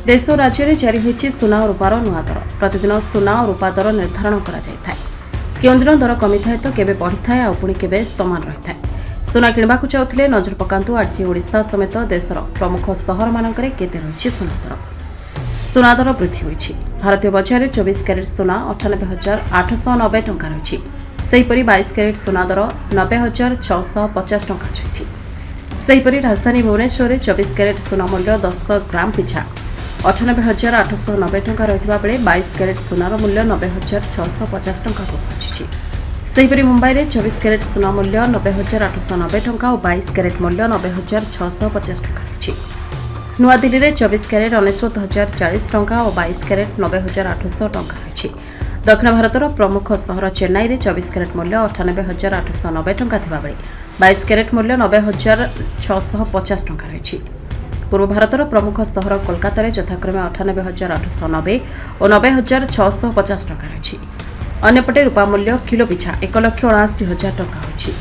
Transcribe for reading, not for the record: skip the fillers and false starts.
देश और राज्य में जारी होती सुना और रूपार नुआ दर। प्रतिदिन सुना और रूपा दर निर्धारण कर केउं दिन दर कमी थाए तो केबे बढ़ी थाए आ पुणी केबे समान रही थाए। सुना किणवाकु चाहुथिले नजर पकांतु आज ओडिशा समेत देशर प्रमुख सहर मानकरे केते रहिछि सुना दर। सुना दर वृद्धि होइछि। भारतीय बजार में 24 क्यारेट सुना 98,890 टंका रही। सेहीपरि 22 क्यारेट सुना दर 90,650 टंका रही। सेहीपरि राजधानी भुवनेश्वर में 24 क्यारेट सुना मूल्य 10 ग्राम पिछा 98,890 टंका रहितबा बेले 22 क्यारेट सुनार मूल्य 90,650 टंका को पहुंची। सेहीपरि मुंबई में 24 क्यारेट सुना मूल्य 90,890 टंका और 22 क्यारेट मूल्य 90,650 टंका रही। नुआदिल्ली में 24 क्यारेट 99,040 टंका और 22 क्यारेट 90,800 टंका रही। दक्षिण भारतर प्रमुख सहर चेन्नई में 24 क्यारेट मूल्य 98,890 टंका थिबा बेले 22 क्यारेट मूल्य 90,650 टंका रही। पूर्व भारतर प्रमुख सहर कोलकाता में यथाक्रमे 98,890 और 90,650 टंका रही। अन्यपटे रूपा मूल्य किलो पिछा 1,79,000 टंका होछि।